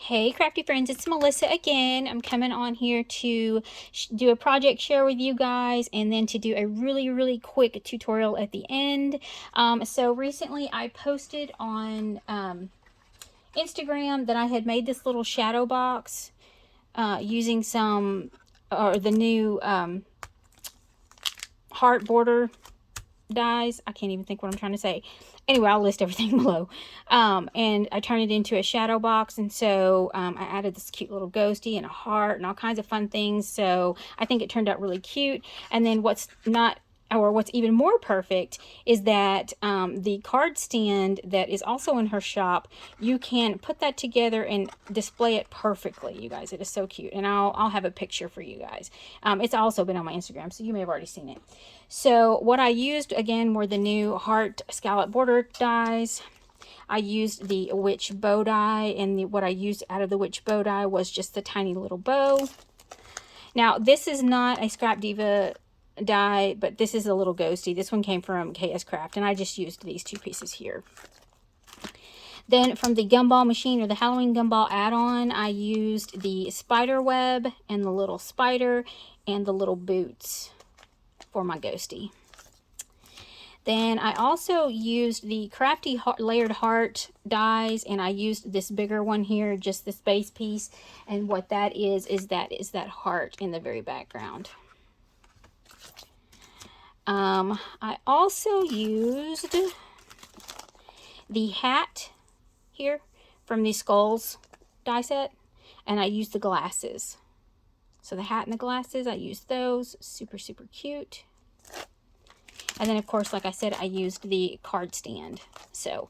Hey crafty friends, it's Melissa again. I'm coming on here to do a project share with you guys and then to do a really quick tutorial at the end. So recently I posted on Instagram that I had made this little shadow box using the new heart border dies. I can't even think what I'm trying to say. Anyway, I'll list everything below. And I turned it into a shadow box, and so I added this cute little ghosty and a heart and all kinds of fun things. So I think it turned out really cute. And then what's even more perfect is that the card stand that is also in her shop, you can put that together and display it perfectly, you guys. It is so cute, and I'll have a picture for you guys. It's also been on my Instagram, so you may have already seen it. So what I used again were the new heart scallop border dies. I used the witch bow die, and what I used out of the witch bow die was just the tiny little bow. Now this is not a Scrap Diva die, but this is a little ghosty. This one came from KS Craft, and I just used these two pieces here. Then from the Gumball machine, or the Halloween Gumball Add-on, I used the spider web and the little spider and the little boots for my ghosty. Then I also used the Crafty Heart, layered heart dies, and I used this bigger one here, just this base piece. And what that is that heart in the very background. I also used the hat here from the Skulls die set, and I used the glasses. So the hat and the glasses, I used those. Super cute. And then, of course, like I said, I used the card stand. So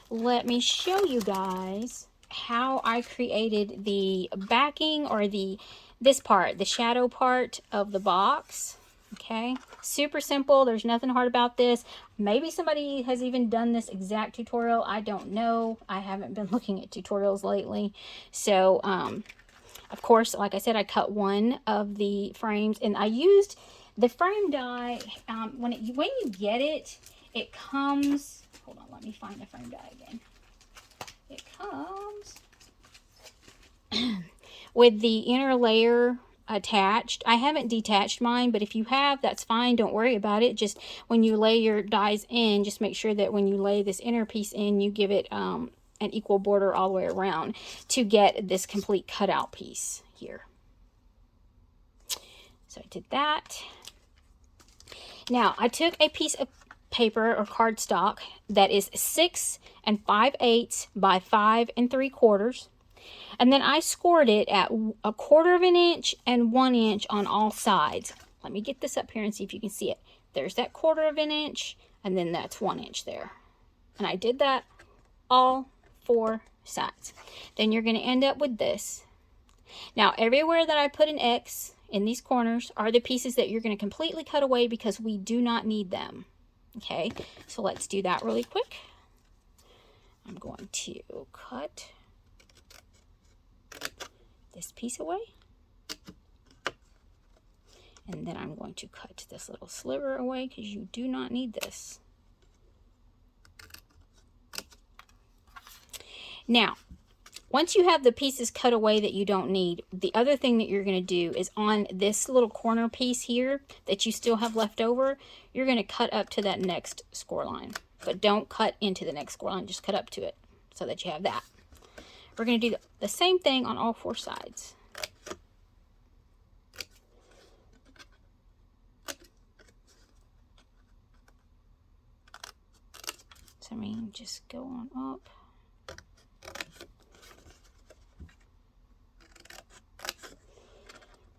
let me show you guys how I created the backing, or this part, the shadow part of the box. Okay, super simple. There's nothing hard about this. Maybe somebody has even done this exact tutorial. I don't know. I haven't been looking at tutorials lately. So, of course, like I said, I cut one of the frames, and I used the frame die. When you get it, it comes. Hold on, let me find the frame die again. It comes with the inner layer attached. I haven't detached mine, but if you have, that's fine. Don't worry about it. Just when you lay your dies in, just make sure that when you lay this inner piece in, you give it an equal border all the way around to get this complete cutout piece here. So I did that. Now I took a piece of paper or cardstock that is 6 5/8 by 5 3/4. And then I scored it at 1/4 of an inch and 1 inch on all sides. Let me get this up here and see if you can see it. There's that 1/4 of an inch, and then that's 1 inch there. And I did that all 4 sides. Then you're going to end up with this. Now, everywhere that I put an X in these corners are the pieces that you're going to completely cut away because we do not need them. Okay, so let's do that really quick. I'm going to cut this piece away, and then I'm going to cut this little sliver away because you do not need this. Now, once you have the pieces cut away that you don't need, the other thing that you're going to do is on this little corner piece here that you still have left over, you're going to cut up to that next score line. But don't cut into the next score line, just cut up to it so that you have that. We're going to do the same thing on all 4 sides. So just go on up.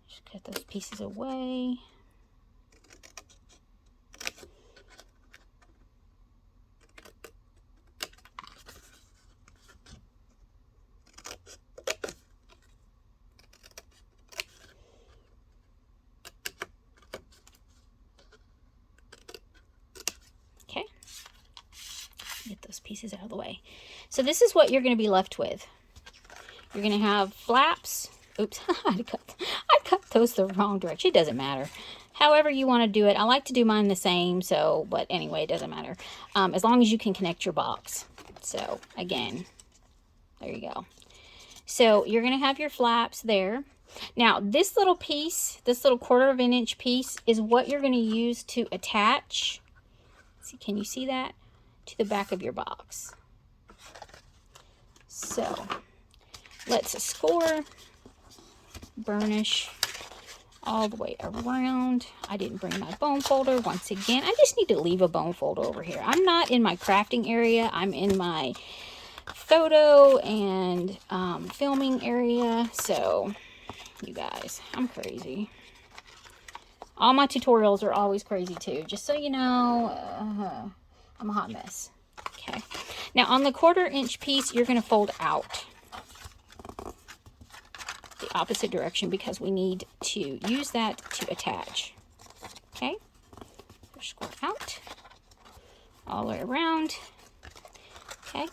Just cut those pieces away. Okay, get those pieces out of the way. So this is what you're going to be left with. You're going to have flaps. Oops, I cut those the wrong direction. It doesn't matter. However you want to do it. I like to do mine the same, so, but anyway, it doesn't matter. As long as you can connect your box. So, again, there you go. So you're going to have your flaps there. Now this little piece, this little 1/4 of an inch piece, is what you're going to use to attach. See, can you see that? To the back of your box. So let's score, burnish all the way around. I didn't bring my bone folder once again. I just need to leave a bone folder over here. I'm not in my crafting area. I'm in my photo and filming area. So you guys, I'm crazy. All my tutorials are always crazy too, just so you know. I'm a hot mess. Okay, now on the 1/4 inch piece, you're going to fold out the opposite direction because we need to use that to attach. Okay, so score out all the way around. Okay,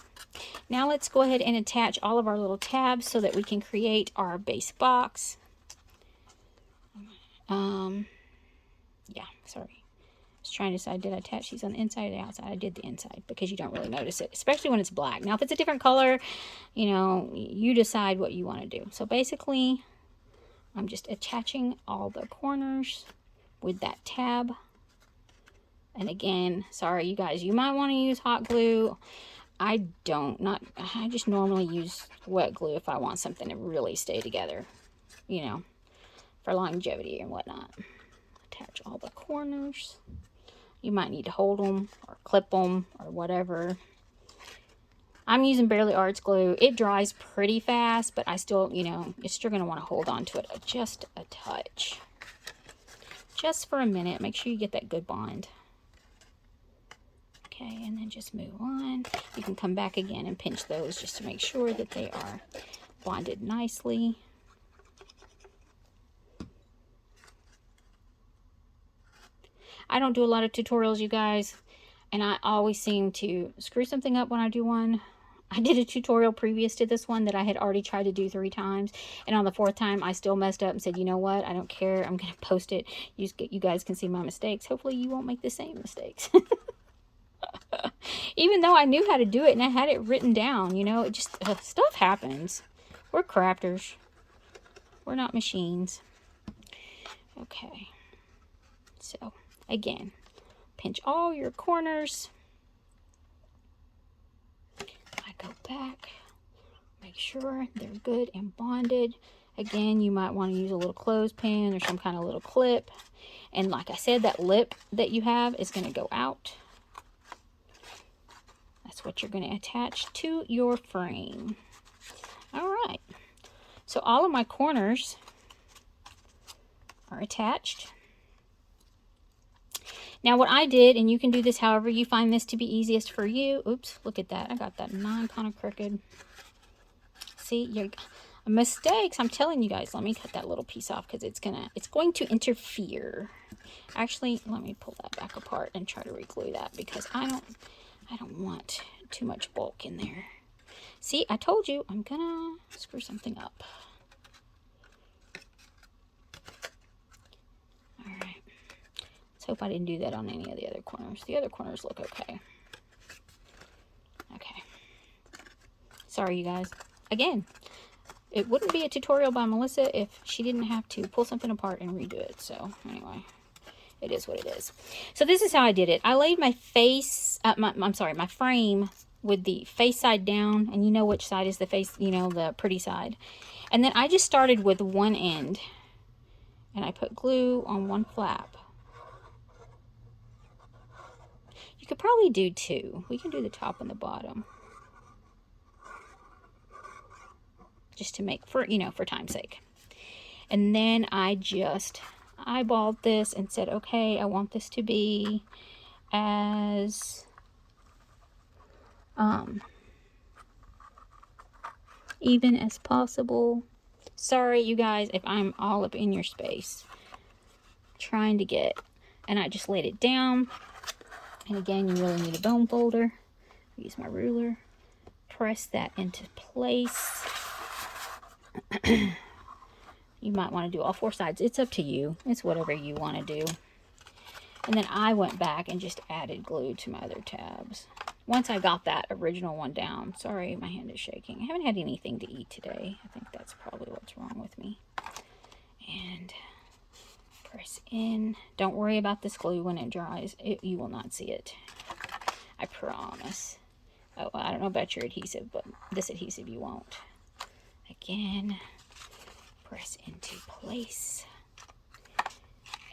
now let's go ahead and attach all of our little tabs so that we can create our base box. Yeah, sorry. I was trying to decide, did I attach these on the inside or the outside? I did the inside because you don't really notice it, especially when it's black. Now, if it's a different color, you know, you decide what you want to do. So basically, I'm just attaching all the corners with that tab. And again, sorry, you guys, you might want to use hot glue. I just normally use wet glue if I want something to really stay together, you know, for longevity and whatnot. Attach all the corners. You might need to hold them or clip them or whatever. I'm using Barely Arts glue. It dries pretty fast, but I still, you know, you're still going to want to hold on to it just a touch. Just for a minute. Make sure you get that good bond. Okay, and then just move on. You can come back again and pinch those just to make sure that they are bonded nicely. I don't do a lot of tutorials, you guys, and I always seem to screw something up when I do one. I did a tutorial previous to this one that I had already tried to do 3 times, and on the 4th time I still messed up and said, you know what, I don't care, I'm going to post it. You guys can see my mistakes. Hopefully you won't make the same mistakes. Even though I knew how to do it and I had it written down, you know, it just, stuff happens. We're crafters. We're not machines. Okay. So, again, pinch all your corners. I go back, make sure they're good and bonded. Again, you might want to use a little clothespin or some kind of little clip. And like I said, that lip that you have is going to go out. That's what you're going to attach to your frame. All right. So all of my corners are attached. Now what I did, and you can do this however you find this to be easiest for you. Oops, look at that. I got that 9 kind of crooked. See, your mistakes. I'm telling you guys, let me cut that little piece off because it's going to interfere. Actually, let me pull that back apart and try to re-glue that because I don't want too much bulk in there. See, I told you I'm gonna screw something up. All right. Let's hope I didn't do that on any of the other corners. The other corners look okay. Okay. Sorry, you guys. Again, it wouldn't be a tutorial by Melissa if she didn't have to pull something apart and redo it. So anyway, it is what it is. So this is how I did it. I laid my face, my frame with the face side down, and you know which side is the face, you know, the pretty side. And then I just started with one end, and I put glue on one flap. You could probably do 2. We can do the top and the bottom. Just to make, for, you know, for time's sake. And then I just eyeballed this and said, okay, I want this to be as even as possible. Sorry, you guys, if I'm all up in your space trying to get, and I just laid it down. And again, you really need a bone folder. Use my ruler, press that into place. You might want to do all 4 sides. It's up to you. It's whatever you want to do. And then I went back and just added glue to my other tabs. once I got that original one down. Sorry, my hand is shaking. I haven't had anything to eat today. I think that's probably what's wrong with me. And press in. Don't worry about this glue when it dries. You will not see it. I promise. Oh, I don't know about your adhesive, but this adhesive you won't. Again, press into place.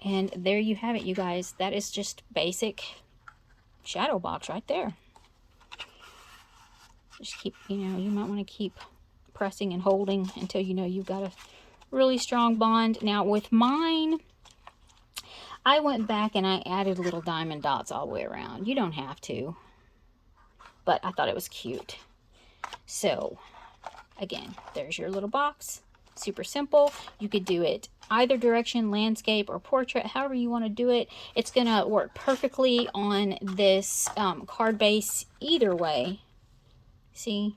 And there you have it, you guys. That is just basic shadow box right there. Just keep, you know, you might want to keep pressing and holding until you know you've got a really strong bond. Now with mine, I went back and I added little diamond dots all the way around. You don't have to, but I thought it was cute. So again, there's your little box. Super simple. You could do it either direction, landscape or portrait, however you want to do it. It's gonna work perfectly on this card base either way. See,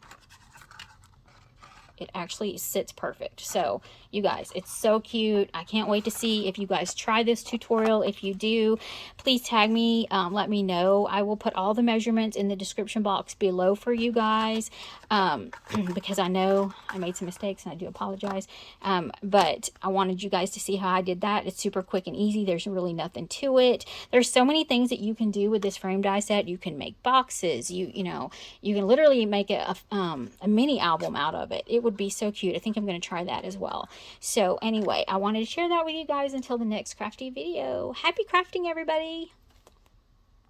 it actually sits perfect. So you guys, it's so cute. I can't wait to see if you guys try this tutorial. If you do, please tag me, let me know. I will put all the measurements in the description box below for you guys, because I know I made some mistakes and I do apologize, but I wanted you guys to see how I did that. It's super quick and easy. There's really nothing to it. There's so many things that you can do with this frame die set. You can make boxes. You know, you can literally make a mini album out of it. It would be so cute. I think I'm going to try that as well. So anyway, I wanted to share that with you guys until the next crafty video. Happy crafting, everybody!